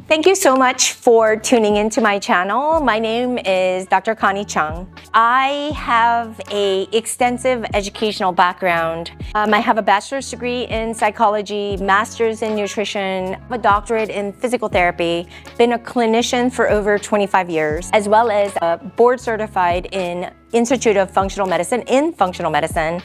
Thank you so much for tuning into my channel. My name is Dr. Connie Chung. I have an extensive educational background. I have a bachelor's degree in psychology, master's in nutrition, a doctorate in physical therapy, been a clinician for over 25 years, as well as board certified in Institute of Functional Medicine in functional medicine.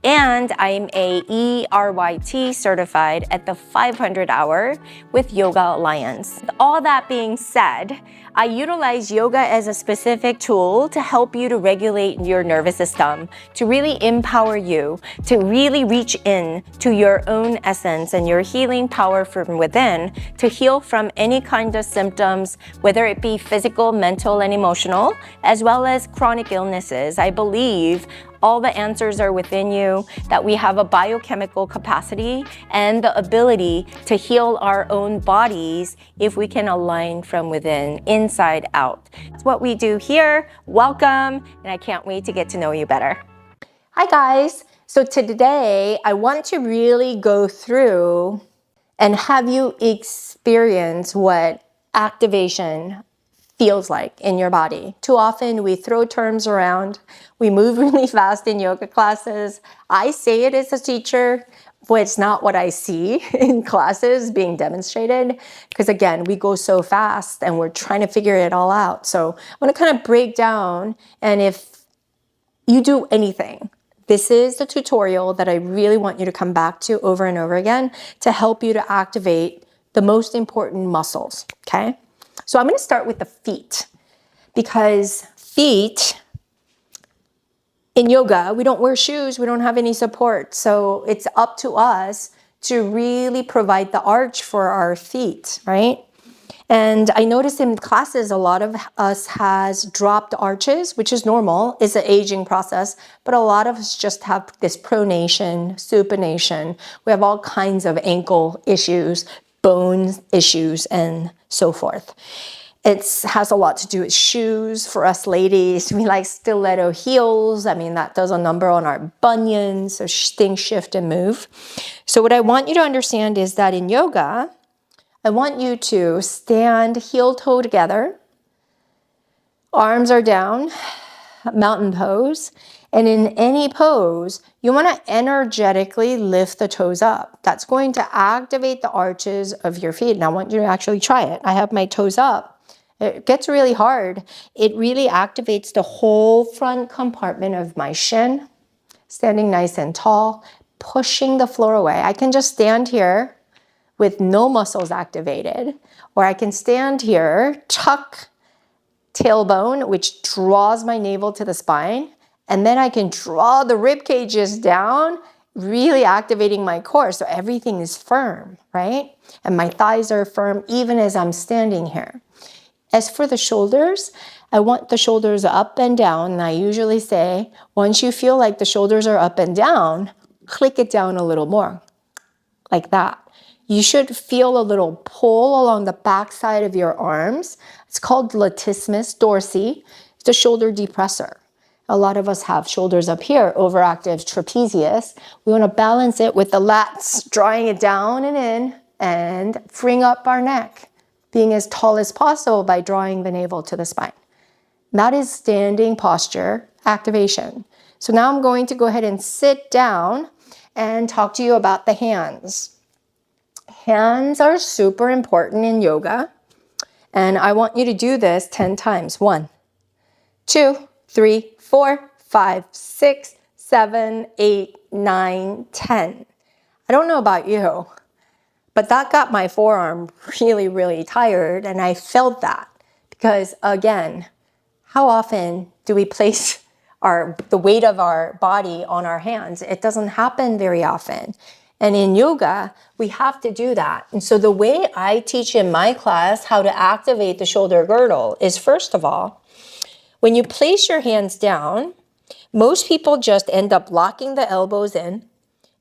And I'm a ERYT certified at the 500 hour with Yoga Alliance. All that being said, I utilize yoga as a specific tool to help you to regulate your nervous system, to really empower you, to really reach in to your own essence and your healing power from within, to heal from any kind of symptoms, whether it be physical, mental, and emotional, as well as chronic illnesses. I believe all the answers are within you, that we have a biochemical capacity and the ability to heal our own bodies if we can align from within, inside out. That's what we do here. Welcome, and I can't wait to get to know you better. Hi guys, so today I want to really go through and have you experience what activation feels like in your body. Too often we throw terms around, we move really fast in yoga classes. I say it as a teacher, but it's not what I see in classes being demonstrated, because again, we go so fast and we're trying to figure it all out. So I'm going to kind of break down, and if you do anything, this is the tutorial that I really want you to come back to over and over again to help you to activate the most important muscles, okay? So I'm going to start with the feet, because feet in yoga, we don't wear shoes, we don't have any support. So it's up to us to really provide the arch for our feet, right? And I noticed in classes, a lot of us has dropped arches, which is normal. It's an aging process, but a lot of us just have this pronation, supination. We have all kinds of ankle issues, bone issues, and so forth. It has a lot to do with shoes. For us ladies, we like stiletto heels. I mean, that does a number on our bunions, so things shift and move. So what I want you to understand is that in yoga, I want you to stand heel-toe together. Arms are down, mountain pose. And in any pose, you want to energetically lift the toes up. That's going to activate the arches of your feet. And I want you to actually try it. I have my toes up. It gets really hard. It really activates the whole front compartment of my shin. Standing nice and tall, pushing the floor away. I can just stand here with no muscles activated, or I can stand here, tuck tailbone, which draws my navel to the spine. And then I can draw the rib cages down, really activating my core. So everything is firm, right? And my thighs are firm even as I'm standing here. As for the shoulders, I want the shoulders up and down. And I usually say, once you feel like the shoulders are up and down, click it down a little more, like that. You should feel a little pull along the back side of your arms. It's called latissimus dorsi. It's a shoulder depressor. A lot of us have shoulders up here, overactive trapezius. We want to balance it with the lats, drawing it down and in, and freeing up our neck, being as tall as possible by drawing the navel to the spine. That is standing posture activation. So now I'm going to go ahead and sit down and talk to you about the hands. Hands are super important in yoga, and I want you to do this 10 times. 1, 2, 3, 4, 5, 6, 7, 8, 9, 10. I don't know about you, but that got my forearm really, really tired, and I felt that because, again, how often do we place the weight of our body on our hands? It doesn't happen very often. And in yoga, we have to do that. And so the way I teach in my class how to activate the shoulder girdle is, first of all, when you place your hands down, most people just end up locking the elbows in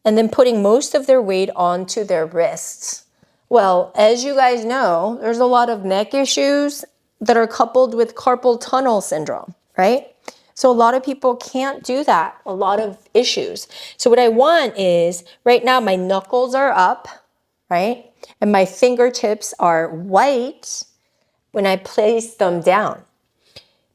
and then putting most of their weight onto their wrists. Well, as you guys know, there's a lot of neck issues that are coupled with carpal tunnel syndrome, right? So a lot of people can't do that, a lot of issues. So what I want is, right now my knuckles are up, right? And my fingertips are white when I place them down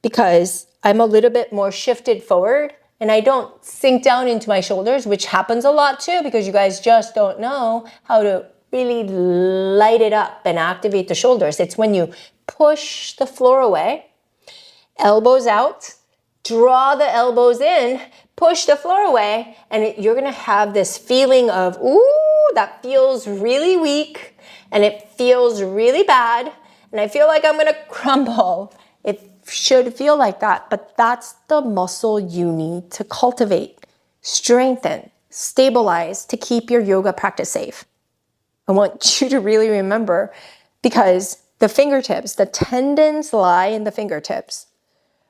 because I'm a little bit more shifted forward and I don't sink down into my shoulders, which happens a lot too because you guys just don't know how to really light it up and activate the shoulders. It's when you push the floor away, elbows out, draw the elbows in, push the floor away, and you're gonna have this feeling of, ooh, that feels really weak and it feels really bad and I feel like I'm gonna crumble. It should feel like that, but that's the muscle you need to cultivate, strengthen, stabilize to keep your yoga practice safe. I want you to really remember because the fingertips, the tendons lie in the fingertips,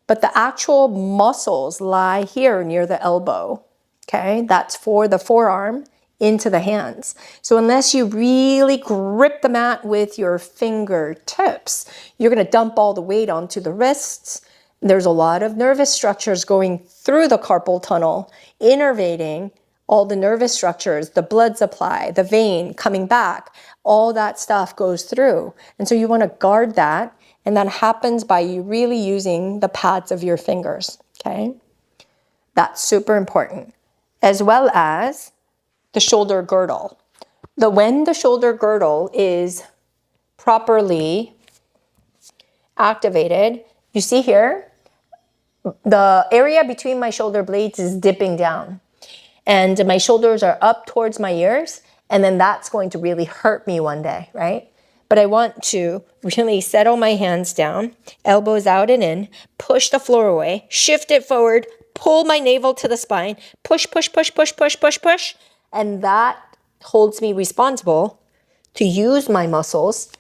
but the actual muscles lie here near the elbow, okay? That's for the forearm into the hands. So unless you really grip the mat with your fingertips, you're gonna dump all the weight onto the wrists. There's a lot of nervous structures going through the carpal tunnel, innervating all the nervous structures, the blood supply, the vein coming back, all that stuff goes through. And so you wanna guard that, and that happens by you really using the pads of your fingers, okay? That's super important. As well as the shoulder girdle. When the shoulder girdle is properly activated, you see here, the area between my shoulder blades is dipping down. And my shoulders are up towards my ears, and then that's going to really hurt me one day, right? But I want to really settle my hands down, elbows out and in, push the floor away, shift it forward, pull my navel to the spine, push, push, push, push, push, push, push. And that holds me responsible to use my muscles.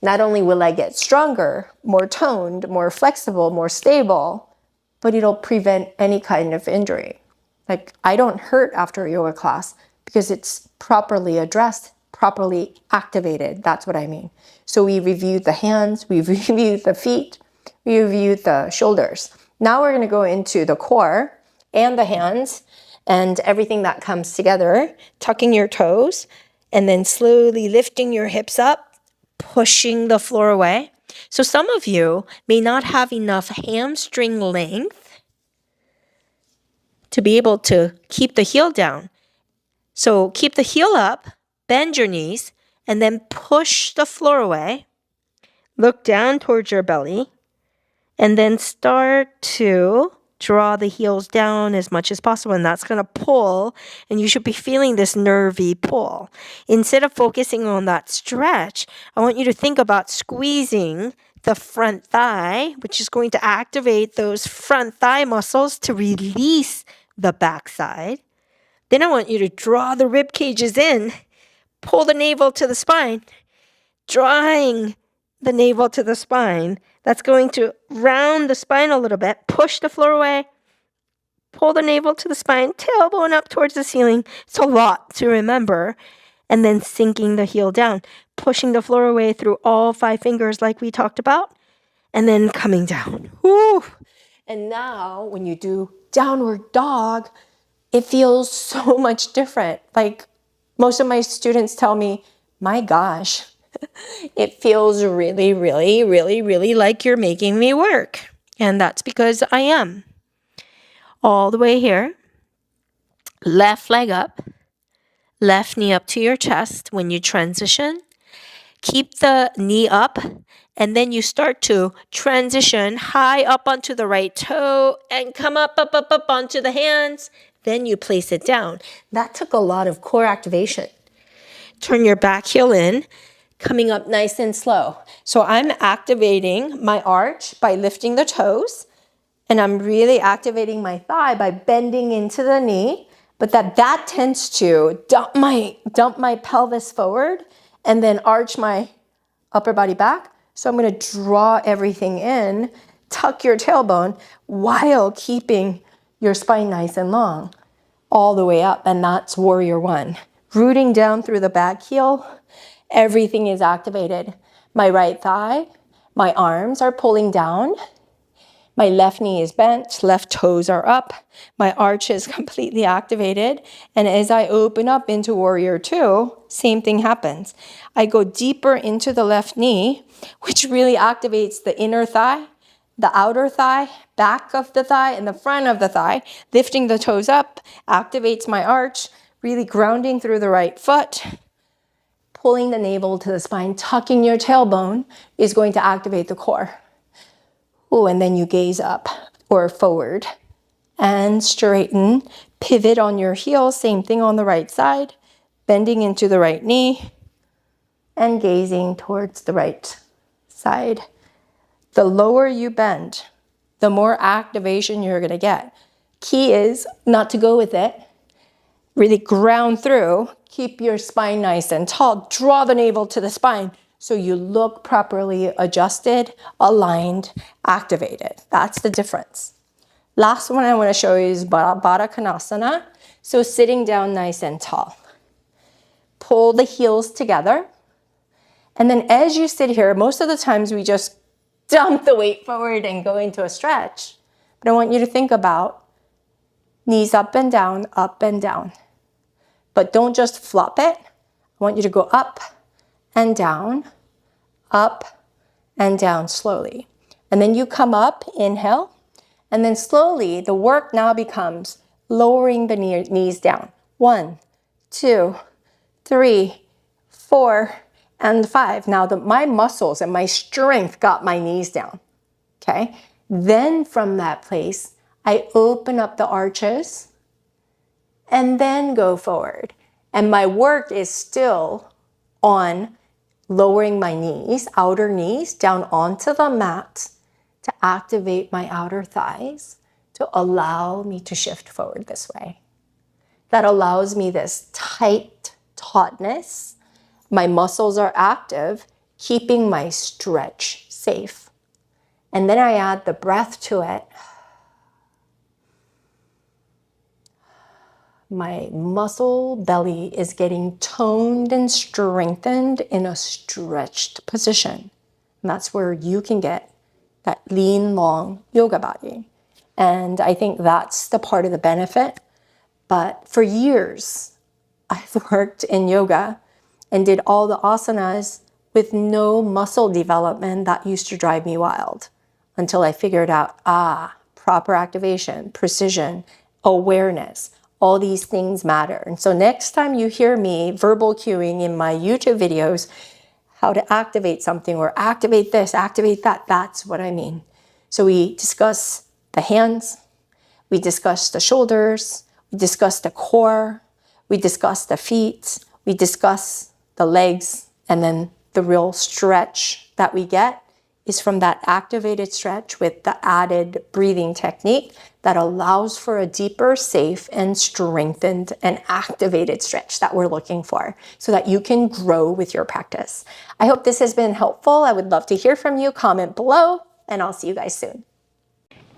Not only will I get stronger, more toned, more flexible, more stable, but it'll prevent any kind of injury. Like I don't hurt after a yoga class because it's properly addressed, properly activated. That's what I mean. So we reviewed the hands, we reviewed the feet, we reviewed the shoulders. Now we're going to go into the core and the hands and everything that comes together, tucking your toes and then slowly lifting your hips up, pushing the floor away. So some of you may not have enough hamstring length to be able to keep the heel down. So keep the heel up, bend your knees, and then push the floor away. Look down towards your belly, and then start to draw the heels down as much as possible, and that's going to pull, and you should be feeling this nervy pull. Instead of focusing on that stretch, I want you to think about squeezing the front thigh, which is going to activate those front thigh muscles to release the backside. Then I want you to draw the rib cages in, pull the navel to the spine, drawing the navel to the spine. That's going to round the spine a little bit, push the floor away, pull the navel to the spine, tailbone up towards the ceiling. It's a lot to remember. And then sinking the heel down, pushing the floor away through all 5 fingers like we talked about, and then coming down. Woo! And now when you do downward dog, it feels so much different. Like most of my students tell me, my gosh, it feels really, really, really, really like you're making me work. And that's because I am. All the way here, left leg up, left knee up to your chest when you transition. Keep the knee up, and then you start to transition high up onto the right toe and come up, up, up, up onto the hands. Then you place it down. That took a lot of core activation. Turn your back heel in, coming up nice and slow. So I'm activating my arch by lifting the toes, and I'm really activating my thigh by bending into the knee, but that tends to dump my pelvis forward and then arch my upper body back. So I'm going to draw everything in, tuck your tailbone while keeping your spine nice and long all the way up, and that's warrior 1. Rooting down through the back heel, everything is activated. My right thigh, my arms are pulling down. My left knee is bent, left toes are up, my arch is completely activated. And as I open up into Warrior Two, same thing happens. I go deeper into the left knee, which really activates the inner thigh, the outer thigh, back of the thigh, and the front of the thigh, lifting the toes up, activates my arch, really grounding through the right foot, pulling the navel to the spine, tucking your tailbone is going to activate the core. Ooh, and then you gaze up or forward and straighten, pivot on your heel, same thing on the right side, bending into the right knee and gazing towards the right side. The lower you bend, the more activation you're gonna get. Key is not to go with it. Really ground through, keep your spine nice and tall, draw the navel to the spine so you look properly adjusted, aligned, activated. That's the difference. Last one I want to show you is Baddha Konasana. So sitting down nice and tall. Pull the heels together. And then as you sit here, most of the times we just dump the weight forward and go into a stretch. But I want you to think about knees up and down, up and down. But don't just flop it. I want you to go up and down, up and down slowly. And then you come up, inhale, and then slowly the work now becomes lowering the knees down. 1, 2, 3, 4, and 5. Now my muscles and my strength got my knees down, okay? Then from that place, I open up the arches and then go forward. And my work is still on lowering my knees, outer knees, down onto the mat to activate my outer thighs to allow me to shift forward this way. That allows me this tight tautness. My muscles are active, keeping my stretch safe. And then I add the breath to it. My muscle belly is getting toned and strengthened in a stretched position. And that's where you can get that lean, long yoga body. And I think that's the part of the benefit. But for years, I've worked in yoga and did all the asanas with no muscle development. That used to drive me wild until I figured out, proper activation, precision, awareness. All these things matter. And so next time you hear me verbal cueing in my YouTube videos, how to activate something or activate this, activate that, that's what I mean. So we discuss the hands, we discuss the shoulders, we discuss the core, we discuss the feet, we discuss the legs, and then the real stretch that we get is from that activated stretch with the added breathing technique that allows for a deeper, safe, and strengthened and activated stretch that we're looking for so that you can grow with your practice. I hope this has been helpful. I would love to hear from you. Comment below, and I'll see you guys soon.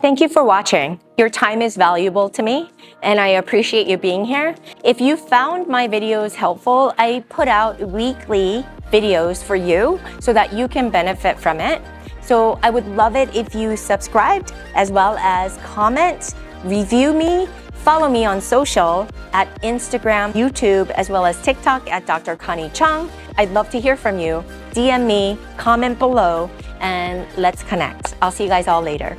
Thank you for watching. Your time is valuable to me, and I appreciate you being here. If you found my videos helpful, I put out weekly videos for you so that you can benefit from it. So I would love it if you subscribed, as well as comment, review me, follow me on social at Instagram, YouTube, as well as TikTok at Dr. Connie Chung. I'd love to hear from you. DM me, comment below, and let's connect. I'll see you guys all later.